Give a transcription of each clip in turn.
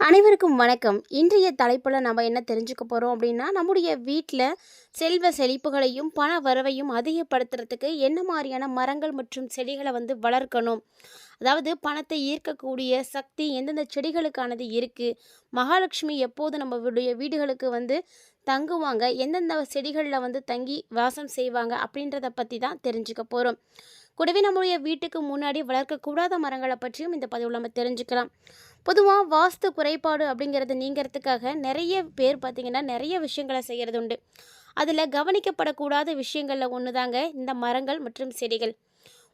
அனைவருக்கும் வணக்கம். இன்றைய தலைப்புல நம்ம என்ன தெரிஞ்சுக்க போறோம் அப்படின்னா, நம்முடைய வீட்ல செல்வ செழிப்புகளையும், பண வரவையும் அதிகப்படுத்துறதுக்கு என்ன மாரியான மரங்கள் மற்றும் செடிகள வளர்க்கணும்? அதாவது பணத்தை ஈர்க்கக்கூடிய சக்தி எந்தெந்த செடிகளுக்கானது இருக்கு? மகாலட்சுமி எப்போது நம்மளுடைய வீடுகளுக்கு தங்குவாங்க? எந்தெந்த செடிகள்ல தங்கி வாசம் செய்வாங்க? அப்படின்றத பத்தி தான் தெரிஞ்சுக்க போறோம். கூடவே நம்முடைய வீட்டுக்கு முன்னாடி வளர்க்கக்கூடாத மரங்கள பற்றியும் இந்த பதிவுல நம்ம தெரிஞ்சுக்கலாம். பொதுவா வாஸ்து குறைபாடு அப்படிங்கிறது நீங்கிறதுக்காக நெறைய பேர் பார்த்தீங்கன்னா, நெறைய விஷயங்கள செய்யறது உண்டு. அதில கவனிக்கப்படக்கூடாத விஷயங்கள்ல ஒண்ணு தாங்க இந்த மரங்கள் மற்றும் செடிகள்.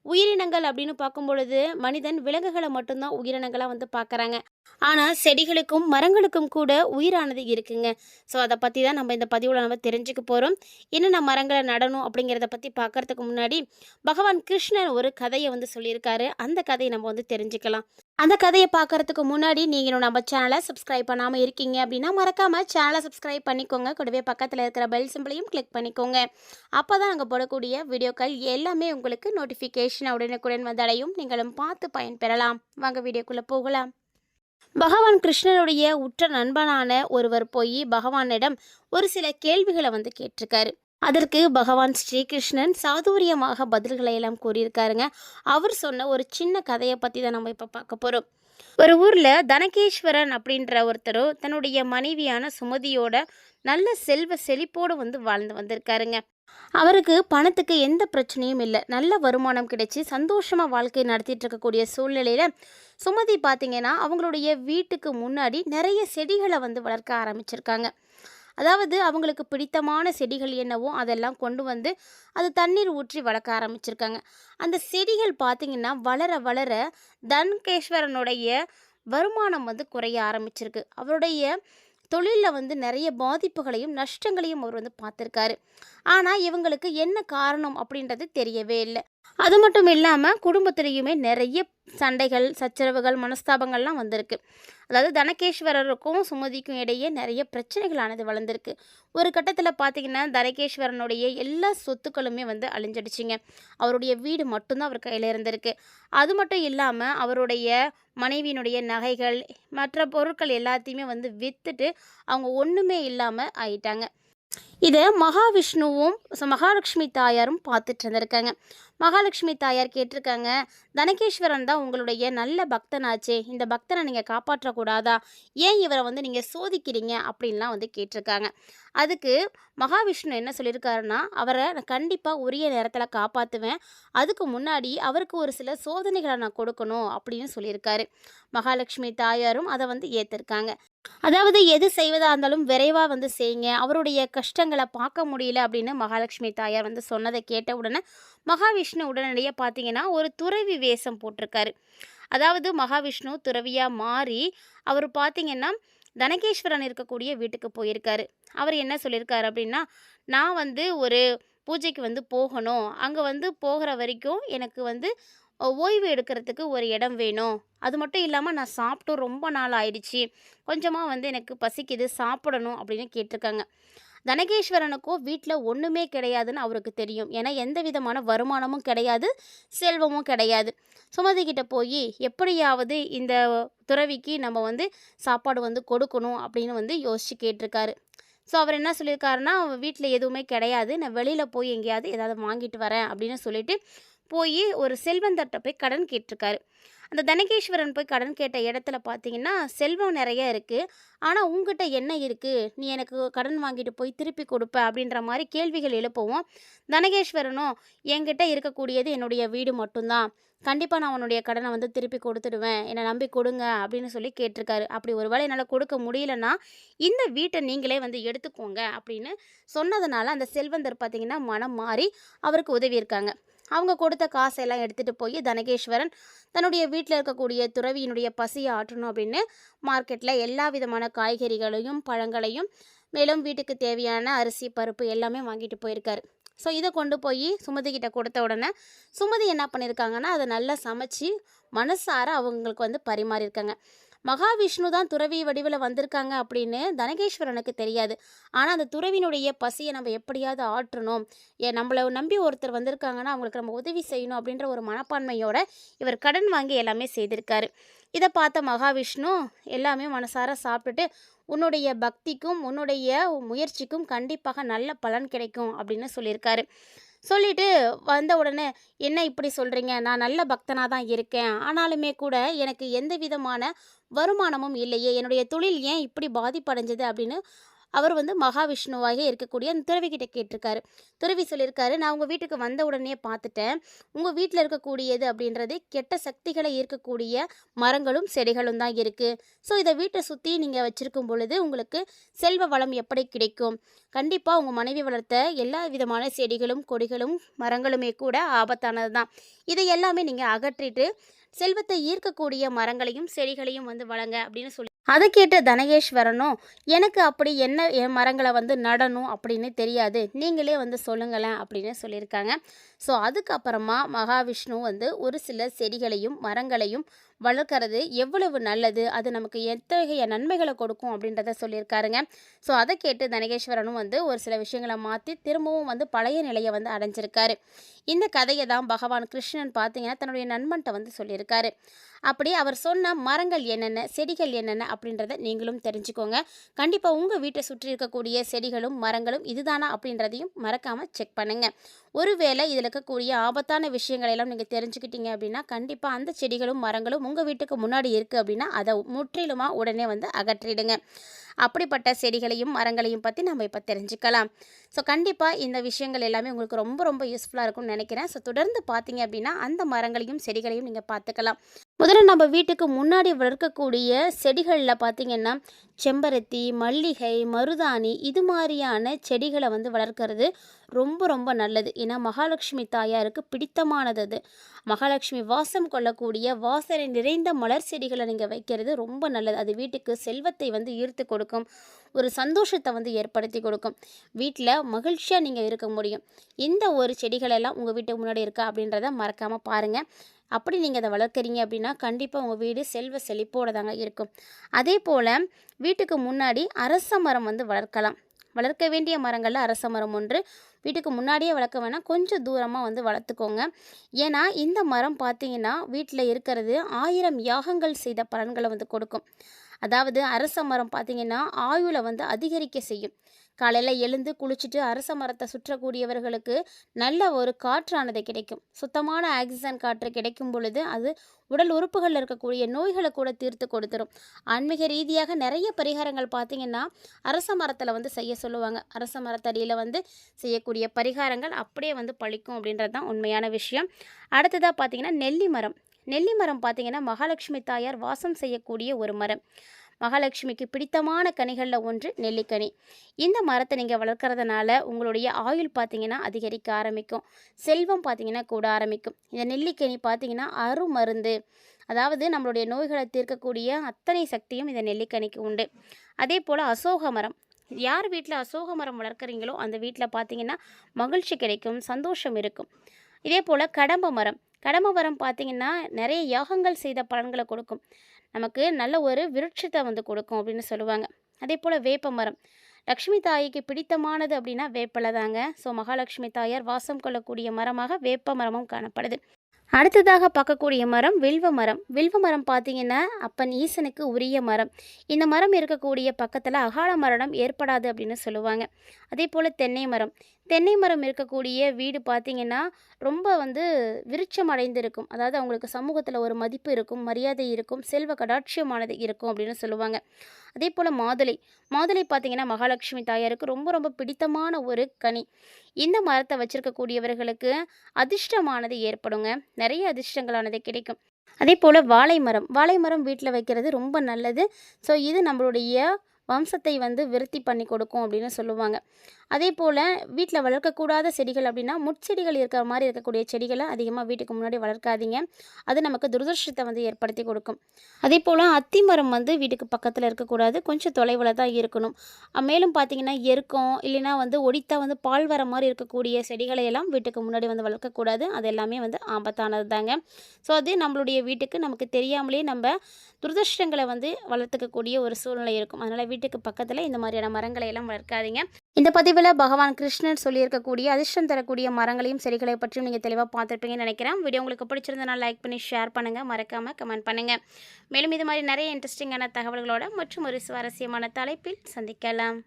உயிரினங்கள் அப்படின்னு பார்க்கும்பொழுது, மனிதன் விலங்குகள மட்டும் தான் உயிரினங்களா பார்க்குறாங்க. ஆனா, செடிகளுக்கும், மரங்களுக்கும் கூட உயிரானது இருக்குங்க. ஸோ, அத பத்தி தான் நம்ம இந்த பதிவுல நம்ம தெரிஞ்சுக்க போறோம். என்னென்ன மரங்கள நடணும் அப்படிங்கிறத பத்தி பார்க்கறதுக்கு முன்னாடி, பகவான் கிருஷ்ணர் ஒரு கதைய சொல்லியிருக்காரு. அந்த கதைய நம்ம தெரிஞ்சுக்கலாம். அந்த கதைய பார்க்கறதுக்கு முன்னாடி, நீங்க இன்னும் நம்ம சேனல சப்ஸ்கிரைப் பண்ணாம இருக்கீங்க அப்படின்னா, மறக்காம சேனல சப்ஸ்கிரைப் பண்ணிக்கோங்க. கூடவே பக்கத்துல இருக்கிற பெல் சிம்பலையும் கிளிக் பண்ணிக்கோங்க. அப்பதான் நாங்க போடக்கூடிய வீடியோக்கள் எல்லாமே உங்களுக்கு நோட்டிஃபிகேஷன் உடனுக்குடன் வந்தடையும். நீங்களும் பார்த்து பயன்பெறலாம். வாங்க வீடியோக்குள்ள போகலாம். பகவான் கிருஷ்ணனுடைய உற்ற நண்பனான ஒருவர் போய் பகவானிடம் ஒரு சில கேள்விகளை கேட்டிருக்காரு. அதற்கு பகவான் ஸ்ரீகிருஷ்ணன் சாதுரியமாக பதில்களை எல்லாம் கூறியிருக்காருங்க. அவர் சொன்ன ஒரு சின்ன கதையை பற்றி தான் நம்ம இப்போ பார்க்க போகிறோம். ஒரு ஊரில் தனகேஸ்வரன் அப்படின்ற ஒருத்தர் தன்னுடைய மனைவியான சுமதியோட நல்ல செல்வ செழிப்போடு வாழ்ந்து வந்திருக்காருங்க. அவருக்கு பணத்துக்கு எந்த பிரச்சனையும் இல்லை. நல்ல வருமானம் கிடைச்சி சந்தோஷமாக வாழ்க்கை நடத்திட்டு இருக்கக்கூடிய சூழ்நிலையில் சுமதி பார்த்தீங்கன்னா அவங்களுடைய வீட்டுக்கு முன்னாடி நிறைய செடிகளை வளர்க்க ஆரம்பிச்சிருக்காங்க. அதாவது அவங்களுக்கு பிடித்தமான செடிகள் என்னவோ அதெல்லாம் கொண்டு அது தண்ணீர் ஊற்றி வளர்க்க ஆரம்பிச்சிருக்காங்க. அந்த செடிகள் பார்த்திங்கன்னா வளர வளர தன்கேஸ்வரனுடைய வருமானம் குறைய ஆரம்பிச்சிருக்கு. அவருடைய தொழிலில் நிறைய பாதிப்புகளையும் நஷ்டங்களையும் அவர் பார்த்துருக்காரு. ஆனால் இவங்களுக்கு என்ன காரணம் அப்படின்றது தெரியவே இல்லை. அது மட்டும் இல்லாமல் குடும்பத்திலையுமே நிறைய சண்டைகள், சச்சரவுகள், மனஸ்தாபங்கள்லாம் வந்திருக்கு. அதாவது தனகேஸ்வரருக்கும் சுமதிக்கும் இடையே நிறைய பிரச்சனைகளானது வளர்ந்துருக்கு. ஒரு கட்டத்தில் பார்த்திங்கன்னா தனகேஸ்வரனுடைய எல்லா சொத்துக்களுமே அழிஞ்சிடுச்சிங்க. அவருடைய வீடு மட்டும்தான் அவர் கையில் இருந்திருக்கு. அது மட்டும் இல்லாமல் அவருடைய மனைவியினுடைய நகைகள், மற்ற பொருட்கள் எல்லாத்தையுமே விற்றுட்டு அவங்க ஒன்றுமே இல்லாமல் ஆயிட்டாங்க. இதை மகாவிஷ்ணுவும் மகாலட்சுமி தாயாரும் பார்த்துட்டு இருந்திருக்காங்க. மகாலட்சுமி தாயார் கேட்டிருக்காங்க, தனகேஸ்வரன் தான் உங்களுடைய நல்ல பக்தனாச்சே, இந்த பக்தனை நீங்கள் காப்பாற்றக்கூடாதா? ஏன் இவரை நீங்கள் சோதிக்கிறீங்க அப்படின்லாம் கேட்டிருக்காங்க. அதுக்கு மகாவிஷ்ணு என்ன சொல்லியிருக்காருன்னா, அவரை நான் கண்டிப்பாக உரிய நேரத்தில் காப்பாற்றுவேன். அதுக்கு முன்னாடி அவருக்கு ஒரு சில சோதனைகளை நான் கொடுக்கணும் அப்படின்னு சொல்லியிருக்காரு. மகாலட்சுமி தாயாரும் அதை ஏற்றிருக்காங்க. அதாவது எது செய்வதாக இருந்தாலும் விரைவாக செய்யுங்க, அவருடைய கஷ்டங்களை பார்க்க முடியல அப்படின்னு மகாலட்சுமி தாயார் சொன்னதை கேட்ட உடனே மகாவிஷ்ணு உடனடியாக பார்த்தீங்கன்னா ஒரு துறவி வேஷம் போட்டிருக்காரு. அதாவது மகாவிஷ்ணு துறவியாக மாறி அவர் பார்த்தீங்கன்னா தனகேஸ்வரன் இருக்கக்கூடிய வீட்டுக்கு போயிருக்காரு. அவர் என்ன சொல்லியிருக்காரு அப்படின்னா, நான் ஒரு பூஜைக்கு போகணும், அங்கே போகிற வரைக்கும் எனக்கு ஓய்வு எடுக்கிறதுக்கு ஒரு இடம் வேணும். அது மட்டும் இல்லாமல் நான் சாப்பிட்டும் ரொம்ப நாள் ஆயிடுச்சு, கொஞ்சமாக எனக்கு பசிக்குது, சாப்பிடணும் அப்படின்னு கேட்டிருக்காங்க. தனகேஸ்வரனுக்கோ வீட்டில் ஒன்றுமே கிடையாதுன்னு அவருக்கு தெரியும். ஏன்னா எந்த விதமான வருமானமும் கிடையாது, செல்வமும் கிடையாது. சுமதி கிட்ட போய் எப்படியாவது இந்த துறவிக்கு நம்ம சாப்பாடு கொடுக்கணும் அப்படின்னு யோசித்து கேட்டிருக்காரு. ஸோ அவர் என்ன சொல்லியிருக்காருன்னா, வீட்டில் எதுவுமே கிடையாது, நான் வெளியில் போய் எங்கேயாவது ஏதாவது வாங்கிட்டு வரேன் அப்படின்னு சொல்லிட்டு போய் ஒரு செல்வந்தர்கிட்ட போய் கடன் கேட்டிருக்காரு. அந்த தனகேஸ்வரன் போய் கடன் கேட்ட இடத்துல பார்த்தீங்கன்னா செல்வம் நிறைய இருக்குது, ஆனால் உங்ககிட்ட என்ன இருக்குது, நீ எனக்கு கடன் வாங்கிட்டு போய் திருப்பி கொடுப்ப அப்படின்ற மாதிரி கேள்விகள் எழுப்பவும், தனகேஸ்வரனும் என்கிட்ட இருக்கக்கூடியது என்னுடைய வீடு மட்டும்தான், கண்டிப்பாக நான் உன்னுடைய கடனை திருப்பி கொடுத்துடுவேன், என்னை நம்பி கொடுங்க அப்படின்னு சொல்லி கேட்டிருக்காரு. அப்படி ஒரு வேளை என்னால் கொடுக்க முடியலன்னா இந்த வீட்டை நீங்களே எடுத்துக்கோங்க அப்படின்னு சொன்னதுனால அந்த செல்வந்தர் பார்த்திங்கன்னா மனம் மாறி அவருக்கு உதவி இருக்காங்க. அவங்க கொடுத்த காசெல்லாம் எடுத்துகிட்டு போய் தனகேஸ்வரன் தன்னுடைய வீட்டில் இருக்கக்கூடிய துறவியினுடைய பசியை ஆற்றணும் அப்படின்னு மார்க்கெட்டில் எல்லா விதமான காய்கறிகளையும் பழங்களையும் மேலும் வீட்டுக்கு தேவையான அரிசி பருப்பு எல்லாமே வாங்கிட்டு போயிருக்காரு. ஸோ இதை கொண்டு போய் சுமதி கிட்ட கொடுத்த உடனே சுமதி என்ன பண்ணியிருக்காங்கன்னா அதை நல்லா சமைச்சு மனசார அவங்களுக்கு பரிமாறியிருக்காங்க. மகாவிஷ்ணு தான் துறவி வடிவில் வந்திருக்காங்க அப்படின்னு தனகேஸ்வரனுக்கு தெரியாது. ஆனால் அந்த துறவினுடைய பசியை நம்ம எப்படியாவது ஆற்றணும், நம்மளை நம்பி ஒருத்தர் வந்திருக்காங்கன்னா அவங்களுக்கு நம்ம உதவி செய்யணும் அப்படின்ற ஒரு மனப்பான்மையோட இவர் கடன் வாங்கி எல்லாமே செய்திருக்காரு. இதை பார்த்த மகாவிஷ்ணு எல்லாமே மனசார சாப்பிட்டுட்டு, உன்னுடைய பக்திக்கும் உன்னுடைய முயற்சிக்கும் கண்டிப்பாக நல்ல பலன் கிடைக்கும் அப்படின்னு சொல்லியிருக்காரு. சொல்லிட்டு வந்த உடனே, என்ன இப்படி சொல்கிறீங்க, நான் நல்ல பக்தனாக தான் இருக்கேன், ஆனாலுமே கூட எனக்கு எந்த விதமான வருமானமும் இல்லையே, என்னுடைய தொழில் ஏன் இப்படி பாதிப்படைஞ்சது அப்படின்னு அவர் மகாவிஷ்ணுவாக இருக்கக்கூடிய அந்த துறவிக்கிட்ட கேட்டிருக்காரு. துறவி சொல்லியிருக்காரு, நான் உங்கள் வீட்டுக்கு வந்த உடனே பார்த்துட்டேன், உங்கள் வீட்டில் இருக்கக்கூடியது அப்படின்றது கெட்ட சக்திகளை ஈர்க்கக்கூடிய மரங்களும் செடிகளும் தான் இருக்குது. ஸோ இதை வீட்டை சுற்றி நீங்கள் வச்சுருக்கும் பொழுது உங்களுக்கு செல்வ வளம் எப்படி கிடைக்கும்? கண்டிப்பாக உங்கள் மனைவி வளர்த்த எல்லா விதமான செடிகளும் கொடிகளும் மரங்களுமே கூட ஆபத்தானது தான். இதை எல்லாமே நீங்கள் அகற்றிட்டு செல்வத்தை ஈர்க்கக்கூடிய மரங்களையும் செடிகளையும் வளங்க அப்படின்னு சொல்லி அதை கேட்ட தனகேஸ்வரனும், எனக்கு அப்படி என்ன என் மரங்களை நடணும் அப்படின்னு தெரியாது, நீங்களே சொல்லுங்களேன் அப்படின்னு சொல்லியிருக்காங்க. ஸோ அதுக்கப்புறமா மகாவிஷ்ணு ஒரு சில செடிகளையும் மரங்களையும் வளர்க்குறது எவ்வளவு நல்லது, அது நமக்கு எத்தகைய நன்மைகளை கொடுக்கும் அப்படின்றத சொல்லியிருக்காருங்க. ஸோ அதை கேட்டு தனகேஸ்வரனும் ஒரு சில விஷயங்களை மாற்றி திரும்பவும் பழைய நிலையை அடைஞ்சிருக்காரு. இந்த கதையை தான் பகவான் கிருஷ்ணன் பார்த்தீங்கன்னா தன்னுடைய நண்பன்கிட்ட சொல்லியிருக்காரு. அப்படி அவர் சொன்ன மரங்கள் என்னென்ன, செடிகள் என்னென்ன அப்படின்றத நீங்களும் தெரிஞ்சுக்கோங்க. கண்டிப்பாக உங்கள் வீட்டை சுற்றி இருக்கக்கூடிய செடிகளும் மரங்களும் இதுதானா அப்படின்றதையும் மறக்காமல் செக் பண்ணுங்கள். ஒருவேளை இதில் இருக்கக்கூடிய ஆபத்தான விஷயங்களெல்லாம் நீங்கள் தெரிஞ்சுக்கிட்டீங்க அப்படின்னா கண்டிப்பாக அந்த செடிகளும் மரங்களும் உங்கள் வீட்டுக்கு முன்னாடி இருக்குது அப்படின்னா அதை முற்றிலுமாக உடனே அகற்றிடுங்க. அப்படிப்பட்ட செடிகளையும் மரங்களையும் பற்றி நம்ம இப்போ தெரிஞ்சுக்கலாம். ஸோ கண்டிப்பாக இந்த விஷயங்கள் எல்லாமே உங்களுக்கு ரொம்ப ரொம்ப யூஸ்ஃபுல்லாக இருக்கும்னு நினைக்கிறேன். ஸோ தொடர்ந்து பார்த்தீங்க அப்படின்னா அந்த மரங்களையும் செடிகளையும் நீங்கள் பார்த்துக்கலாம். முதல்ல நம்ம வீட்டுக்கு முன்னாடி வளர்க்கக்கூடிய செடிகளில் பார்த்திங்கன்னா செம்பருத்தி, மல்லிகை, மருதாணி இது மாதிரியான செடிகளை வளர்க்குறது ரொம்ப ரொம்ப நல்லது. ஏன்னா மகாலட்சுமி தாயாருக்கு பிடித்தமானது அது. மகாலட்சுமி வாசம் கொள்ளக்கூடிய வாசனை நிறைந்த மலர் செடிகளை நீங்கள் வைக்கிறது ரொம்ப நல்லது. அது வீட்டுக்கு செல்வத்தை ஈர்த்து கொடுக்கும், ஒரு சந்தோஷத்தை ஏற்படுத்தி கொடுக்கும், வீட்டில் மகிழ்ச்சியாக நீங்கள் இருக்க முடியும். இந்த ஒரு செடிகளெல்லாம் உங்கள் வீட்டுக்கு முன்னாடி இருக்கா அப்படின்றத மறக்காமல் பாருங்கள். அப்படி நீங்கள் அதை வளர்க்குறீங்க அப்படின்னா கண்டிப்பாக உங்கள் வீடு செல்வ செழிப்போடு தாங்க இருக்கும். அதே போல் வீட்டுக்கு முன்னாடி அரச மரம் வளர்க்கலாம். வளர்க்க வேண்டிய மரங்களில் அரச மரம் ஒன்று. வீட்டுக்கு முன்னாடியே வளர்க்க வேணால் கொஞ்சம் தூரமாக வளர்த்துக்கோங்க. ஏன்னா இந்த மரம் பார்த்திங்கன்னா வீட்டில் இருக்கிறது 1000 யாகங்கள் செய்த பலன்களை கொடுக்கும். அதாவது அரச மரம் பார்த்திங்கன்னா ஆயுளை அதிகரிக்க செய்யும். காலையில் எழுந்து குளிச்சுட்டு அரச மரத்தை சுற்றக்கூடியவர்களுக்கு நல்ல ஒரு காற்றானது கிடைக்கும். சுத்தமான ஆக்சிஜன் காற்று கிடைக்கும் பொழுது அது உடல் உறுப்புகளில் இருக்கக்கூடிய நோய்களை கூட தீர்த்து கொடுத்துரும். ஆன்மீக ரீதியாக நிறைய பரிகாரங்கள் பார்த்திங்கன்னா அரச மரத்தில் செய்ய சொல்லுவாங்க. அரச மரத்தடியில் செய்யக்கூடிய பரிகாரங்கள் அப்படியே பழிக்கும் அப்படின்றது தான் உண்மையான விஷயம். அடுத்ததாக பார்த்திங்கன்னா நெல்லி மரம். நெல்லி மரம் பார்த்திங்கன்னா மகாலட்சுமி தாயார் வாசம் செய்யக்கூடிய ஒரு மரம். மகாலட்சுமிக்கு பிடித்தமான கனிகளில் ஒன்று நெல்லிக்கனி. இந்த மரத்தை நீங்கள் வளர்க்குறதுனால உங்களுடைய ஆயுள் பார்த்திங்கன்னா அதிகரிக்க ஆரம்பிக்கும், செல்வம் பார்த்திங்கன்னா கூட ஆரம்பிக்கும். இந்த நெல்லிக்கனி பார்த்திங்கன்னா அருமருந்து, அதாவது நம்மளுடைய நோய்களை தீர்க்கக்கூடிய அத்தனை சக்தியும் இந்த நெல்லிக்கனிக்கு உண்டு. அதே போல் அசோக மரம். யார் வீட்டில் அசோக மரம் வளர்க்குறீங்களோ அந்த வீட்டில் பார்த்திங்கன்னா மகிழ்ச்சி கிடைக்கும், சந்தோஷம் இருக்கும். இதே போல் கடம்ப மரம். கடம்ப மரம் பார்த்திங்கன்னா நிறைய யாகங்கள் செய்த பலன்களை கொடுக்கும், நமக்கு நல்ல ஒரு விருட்சத்தை கொடுக்கும் அப்படின்னு சொல்லுவாங்க. அதே போல் வேப்ப மரம். லக்ஷ்மி தாய்க்கு பிடித்தமானது அப்படின்னா வேப்பலை தாங்க. ஸோ மகாலட்சுமி தாயார் வாசம் கொள்ளக்கூடிய மரமாக வேப்ப மரமும் காணப்படுது. அடுத்ததாக பார்க்கக்கூடிய மரம் வில்வ மரம். வில்வ மரம் பார்த்திங்கன்னா அப்பன் ஈசனுக்கு உரிய மரம். இந்த மரம் இருக்கக்கூடிய பக்கத்தில் அகால மரணம் ஏற்படாது அப்படின்னு சொல்லுவாங்க. அதே போல் தென்னை மரம். தென்னை மரம் இருக்கக்கூடிய வீடு பார்த்திங்கன்னா ரொம்ப விருட்சம் அடைந்திருக்கும். அதாவது அவங்களுக்கு சமூகத்தில் ஒரு மதிப்பு இருக்கும், மரியாதை இருக்கும், செல்வ கடாட்சியமானது இருக்கும் அப்படின்னு சொல்லுவாங்க. அதே போல் மாதுளை. மாதுளை பார்த்திங்கன்னா மகாலட்சுமி தாயாருக்கு ரொம்ப ரொம்ப பிடித்தமான ஒரு கனி. இந்த மரத்தை வச்சுருக்கக்கூடியவர்களுக்கு அதிர்ஷ்டமானது ஏற்படுங்க, நிறைய அதிர்ஷ்டங்களானது கிடைக்கும். அதே போல் வாழை மரம். வாழை மரம் வீட்டில் வைக்கிறது ரொம்ப நல்லது. ஸோ இது நம்மளுடைய வம்சத்தை வந்து விருத்தி பண்ணி கொடுக்கும் அப்படின்னு சொல்லுவாங்க. அதே போல் வீட்டில் வளர்க்கக்கூடாத செடிகள் அப்படின்னா முட்செடிகள் இருக்கிற மாதிரி இருக்கக்கூடிய செடிகளை அதிகமாக வீட்டுக்கு முன்னாடி வளர்க்காதீங்க. அது நமக்கு துரதிர்ஷ்டத்தை வந்து ஏற்படுத்தி கொடுக்கும். அதே போல் அத்தி மரம் வந்து வீட்டுக்கு பக்கத்தில் இருக்கக்கூடாது, கொஞ்சம் தொலைவில் தான் இருக்கணும். மேலும் பார்த்தீங்கன்னா எருக்கம் இல்லைன்னா வந்து ஒடித்தா வந்து பால் வர மாதிரி இருக்கக்கூடிய செடிகளை எல்லாம் வீட்டுக்கு முன்னாடி வந்து வளர்க்கக்கூடாது. அது எல்லாமே வந்து ஆபத்தானது தாங்க. ஸோ அது நம்மளுடைய வீட்டுக்கு நமக்கு தெரியாமலே நம்ம துரதிர்ஷ்டங்களை வந்து வளர்த்துக்கக்கூடிய ஒரு சூழ்நிலை இருக்கும். அதனால் வீட்டுக்கு பக்கத்தில் இந்த மாதிரியான மரங்களை எல்லாம் வளர்க்காதீங்க. இந்த பதிவில் பகவான் கிருஷ்ணர் சொல்லியிருக்கக்கூடிய அதிர்ஷ்டம் தரக்கூடிய மரங்களையும் செடிகளை பற்றியும் நீங்கள் தெளிவாக பார்த்துருப்பீங்கன்னு நினைக்கிறேன். வீடியோ உங்களுக்கு பிடிச்சிருந்தனா லைக் பண்ணி ஷேர் பண்ணுங்கள், மறக்காமல் கமெண்ட் பண்ணுங்கள். மேலும் இது மாதிரி நிறைய இன்ட்ரெஸ்டிங்கான தகவல்களோட மற்றும் ஒரு சுவாரஸ்யமான தலைப்பில் சந்திக்கலாம்.